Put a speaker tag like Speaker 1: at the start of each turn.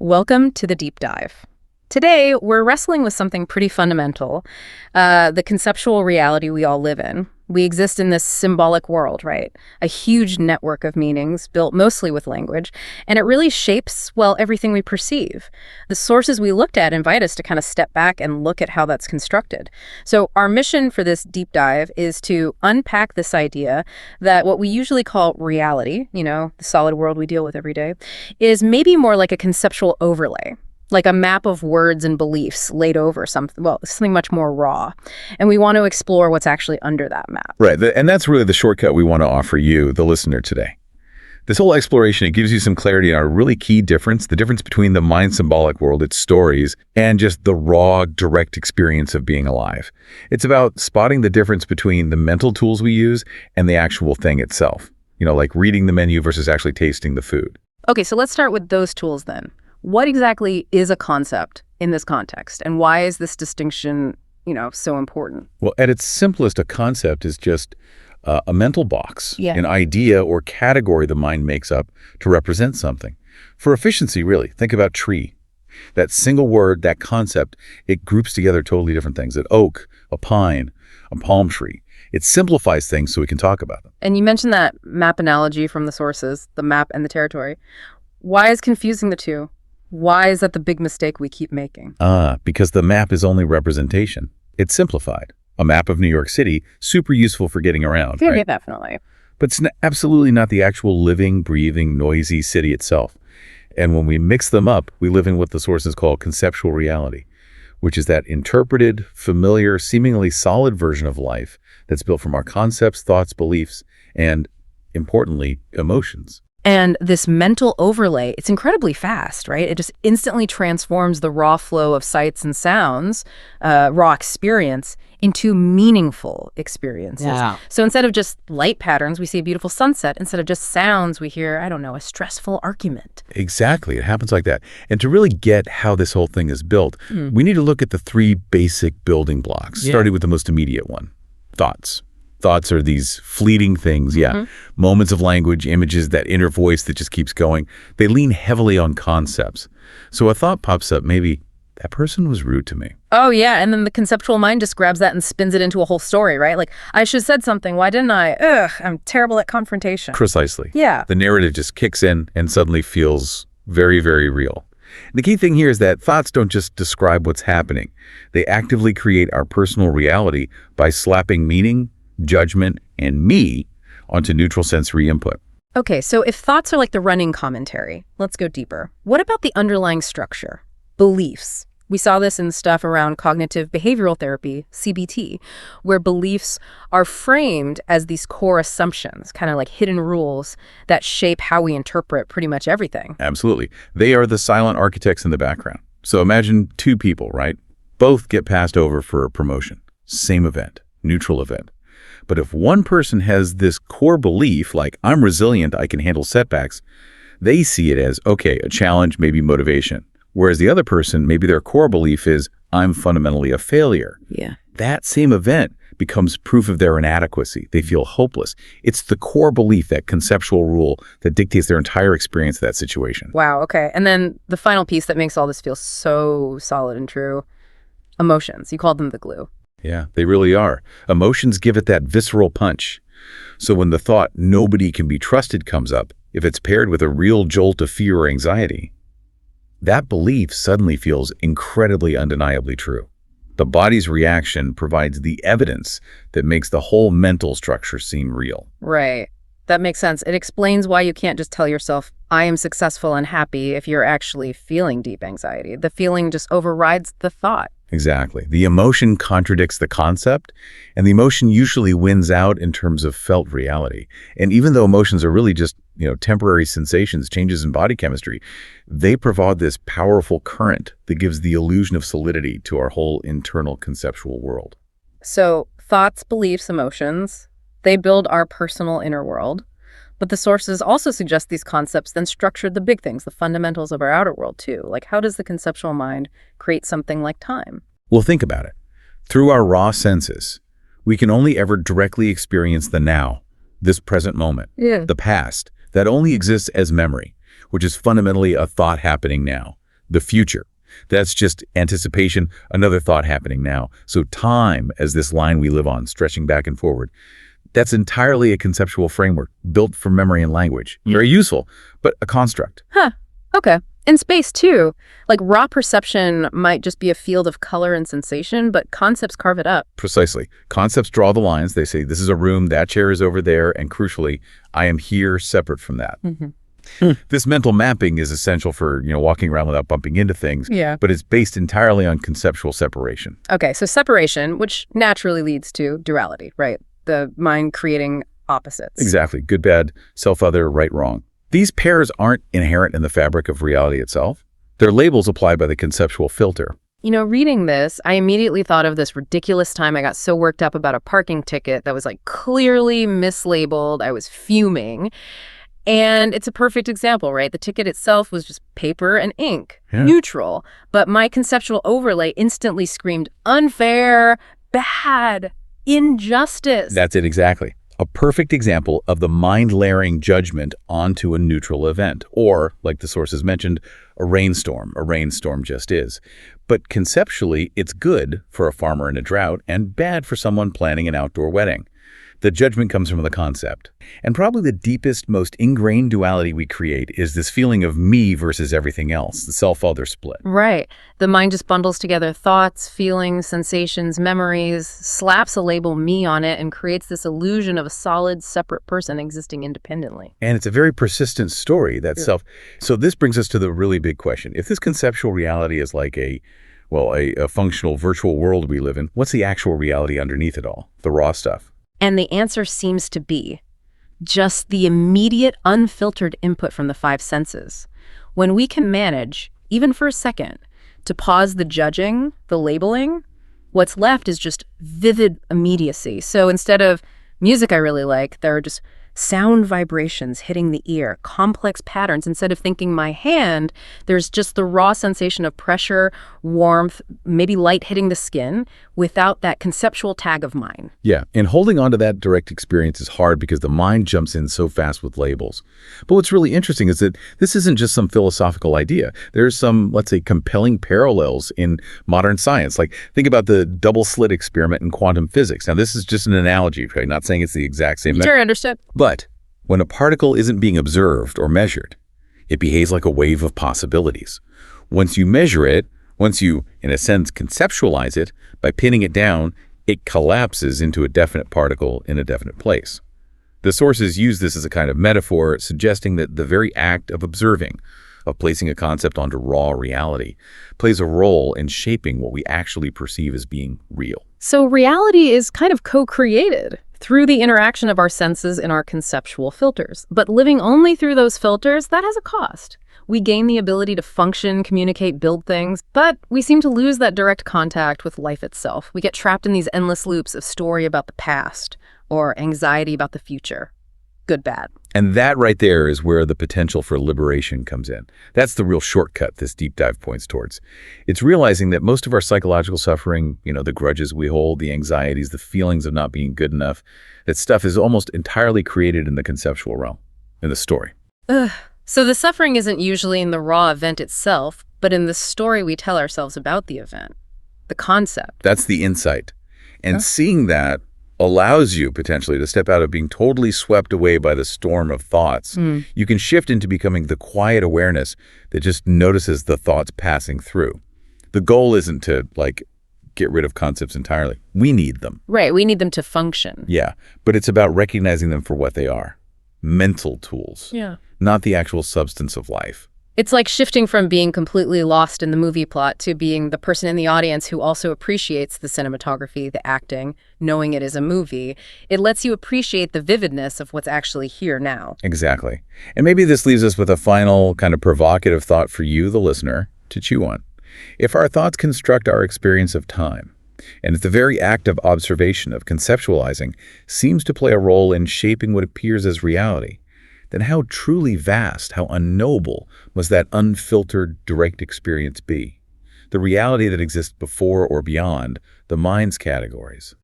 Speaker 1: Welcome to the deep dive. Today, we're wrestling with something pretty fundamental, the conceptual reality we all live in. We exist in this symbolic world, right? A huge network of meanings built mostly with language, and it really shapes, well, everything we perceive. The sources we looked at invite us to kind of step back and look at how that's constructed. So our mission for this deep dive is to unpack this idea that what we usually call reality, the solid world we deal with every day, is maybe more like a conceptual overlay, like a map of words and beliefs laid over something much more raw. And we want to explore what's actually under that map.
Speaker 2: Right. And that's really the shortcut we want to offer you, the listener, today. This whole exploration, it gives you some clarity on a really key difference, the difference between the mind symbolic world, its stories, and just the raw, direct experience of being alive. It's about spotting the difference between the mental tools we use and the actual thing itself. Like reading the menu versus actually tasting the food.
Speaker 1: Okay, so let's start with those tools then. What exactly is a concept in this context, and why is this distinction, so important?
Speaker 2: Well, at its simplest, a concept is just a mental box, an idea or category the mind makes up to represent something. For efficiency, really, think about tree. That single word, that concept, it groups together totally different things. An oak, a pine, a palm tree. It simplifies things so we can talk about them.
Speaker 1: And you mentioned that map analogy from the sources, the map and the territory. Why is confusing the two? Why is that the big mistake we keep making?
Speaker 2: Because the map is only representation. It's simplified. A map of New York City, super useful for getting around,
Speaker 1: Yeah,
Speaker 2: right?
Speaker 1: definitely.
Speaker 2: But it's absolutely not the actual living, breathing, noisy city itself. And when we mix them up, we live in what the sources call conceptual reality, which is that interpreted, familiar, seemingly solid version of life that's built from our concepts, thoughts, beliefs, and, importantly, emotions.
Speaker 1: And this mental overlay, it's incredibly fast, right? It just instantly transforms the raw flow of sights and sounds, raw experience, into meaningful experiences.
Speaker 3: Yeah.
Speaker 1: So instead of just light patterns, we see a beautiful sunset. Instead of just sounds, we hear, a stressful argument.
Speaker 2: Exactly. It happens like that. And to really get how this whole thing is built, we need to look at the three basic building blocks, starting with the most immediate one, thoughts. Thoughts are these fleeting things, moments of language, images, that inner voice that just keeps going. They lean heavily on concepts. So a thought pops up, maybe, that person was rude to me.
Speaker 1: Oh, yeah, and then the conceptual mind just grabs that and spins it into a whole story, right? Like, I should have said something, why didn't I? I'm terrible at confrontation.
Speaker 2: Precisely.
Speaker 1: Yeah.
Speaker 2: The narrative just kicks in and suddenly feels very, very real. The key thing here is that thoughts don't just describe what's happening. They actively create our personal reality by slapping meaning, judgment, and me onto neutral sensory input.
Speaker 1: Okay, so if thoughts are like the running commentary, let's go deeper. What about the underlying structure? Beliefs. We saw this in stuff around cognitive behavioral therapy, CBT, where beliefs are framed as these core assumptions, kind of like hidden rules that shape how we interpret pretty much everything.
Speaker 2: Absolutely. They are the silent architects in the background. So imagine two people, right? Both get passed over for a promotion. Same event, neutral event. But if one person has this core belief, like I'm resilient, I can handle setbacks, they see it as, okay, a challenge, maybe motivation. Whereas the other person, maybe their core belief is, I'm fundamentally a failure.
Speaker 1: Yeah.
Speaker 2: That same event becomes proof of their inadequacy. They feel hopeless. It's the core belief, that conceptual rule, that dictates their entire experience of that situation.
Speaker 1: Wow, okay. And then the final piece that makes all this feel so solid and true, emotions. You called them the glue.
Speaker 2: Yeah, they really are. Emotions give it that visceral punch. So when the thought, nobody can be trusted, comes up, if it's paired with a real jolt of fear or anxiety, that belief suddenly feels incredibly undeniably true. The body's reaction provides the evidence that makes the whole mental structure seem real.
Speaker 1: Right. That makes sense. It explains why you can't just tell yourself, I am successful and happy, if you're actually feeling deep anxiety. The feeling just overrides the thought.
Speaker 2: Exactly. The emotion contradicts the concept, and the emotion usually wins out in terms of felt reality. And even though emotions are really just, temporary sensations, changes in body chemistry, they provide this powerful current that gives the illusion of solidity to our whole internal conceptual world.
Speaker 1: So thoughts, beliefs, emotions, they build our personal inner world. But the sources also suggest these concepts then structure the big things, the fundamentals of our outer world too. Like, how does the conceptual mind create something like time?
Speaker 2: Well, think about it. Through our raw senses, we can only ever directly experience the now, this present moment. The past, that only exists as memory, which is fundamentally a thought happening now. The future. That's just anticipation, another thought happening now. So time as this line we live on, stretching back and forward. That's entirely a conceptual framework built for memory and language. Very useful, but a construct.
Speaker 1: Huh. Okay. In space, too. Like raw perception might just be a field of color and sensation, but concepts carve it up.
Speaker 2: Precisely. Concepts draw the lines. They say, this is a room, that chair is over there, and crucially, I am here separate from that. This mental mapping is essential for, walking around without bumping into things, but it's based entirely on conceptual separation.
Speaker 1: Okay, so separation, which naturally leads to duality, right? The mind creating opposites.
Speaker 2: Exactly. Good, bad, self-other, right, wrong. These pairs aren't inherent in the fabric of reality itself. They're labels applied by the conceptual filter.
Speaker 1: Reading this, I immediately thought of this ridiculous time I got so worked up about a parking ticket that was clearly mislabeled. I was fuming. And it's a perfect example, right? The ticket itself was just paper and ink, neutral. But my conceptual overlay instantly screamed unfair, bad, injustice.
Speaker 2: That's it exactly. A perfect example of the mind layering judgment onto a neutral event, or, like the sources mentioned, a rainstorm. A rainstorm just is. But conceptually, it's good for a farmer in a drought and bad for someone planning an outdoor wedding. The judgment comes from the concept. And probably the deepest, most ingrained duality we create is this feeling of me versus everything else, the self-other split.
Speaker 1: Right. The mind just bundles together thoughts, feelings, sensations, memories, slaps a label me on it, and creates this illusion of a solid, separate person existing independently.
Speaker 2: And it's a very persistent story, that self. So this brings us to the really big question. If this conceptual reality is like a functional virtual world we live in, what's the actual reality underneath it all? The raw stuff.
Speaker 1: And the answer seems to be just the immediate, unfiltered input from the five senses. When we can manage, even for a second, to pause the judging, the labeling, what's left is just vivid immediacy. So instead of music I really like, there are just sound vibrations hitting the ear, complex patterns. Instead of thinking my hand, there's just the raw sensation of pressure, warmth, maybe light hitting the skin without that conceptual tag of mine.
Speaker 2: Yeah, and holding on to that direct experience is hard because the mind jumps in so fast with labels. But what's really interesting is that this isn't just some philosophical idea. There's some, let's say, compelling parallels in modern science. Like, think about the double slit experiment in quantum physics. Now, this is just an analogy, okay? Not saying it's the exact same.
Speaker 1: Sure, understood.
Speaker 2: But when a particle isn't being observed or measured, it behaves like a wave of possibilities. Once you measure it, once you, in a sense, conceptualize it, by pinning it down, it collapses into a definite particle in a definite place. The sources use this as a kind of metaphor, suggesting that the very act of observing, of placing a concept onto raw reality, plays a role in shaping what we actually perceive as being real.
Speaker 1: So reality is kind of co-created through the interaction of our senses and our conceptual filters. But living only through those filters, that has a cost. We gain the ability to function, communicate, build things, but we seem to lose that direct contact with life itself. We get trapped in these endless loops of story about the past or anxiety about the future. Good, bad.
Speaker 2: And that right there is where the potential for liberation comes in. That's the real shortcut this deep dive points towards. It's realizing that most of our psychological suffering, the grudges we hold, the anxieties, the feelings of not being good enough, that stuff is almost entirely created in the conceptual realm, in the story.
Speaker 1: So the suffering isn't usually in the raw event itself, but in the story we tell ourselves about the event, the concept.
Speaker 2: That's the insight. And seeing that allows you potentially to step out of being totally swept away by the storm of thoughts. You can shift into becoming the quiet awareness that just notices the thoughts passing through. The goal isn't to, get rid of concepts entirely. We need them.
Speaker 1: Right, we need them to function.
Speaker 2: Yeah, but it's about recognizing them for what they are. Mental tools.
Speaker 1: Yeah.
Speaker 2: Not the actual substance of life.
Speaker 1: It's like shifting from being completely lost in the movie plot to being the person in the audience who also appreciates the cinematography, the acting, knowing it is a movie. It lets you appreciate the vividness of what's actually here now.
Speaker 2: Exactly. And maybe this leaves us with a final kind of provocative thought for you, the listener, to chew on. If our thoughts construct our experience of time, and if the very act of observation, of conceptualizing, seems to play a role in shaping what appears as reality, then how truly vast, how unknowable must that unfiltered, direct experience be? The reality that exists before or beyond the mind's categories.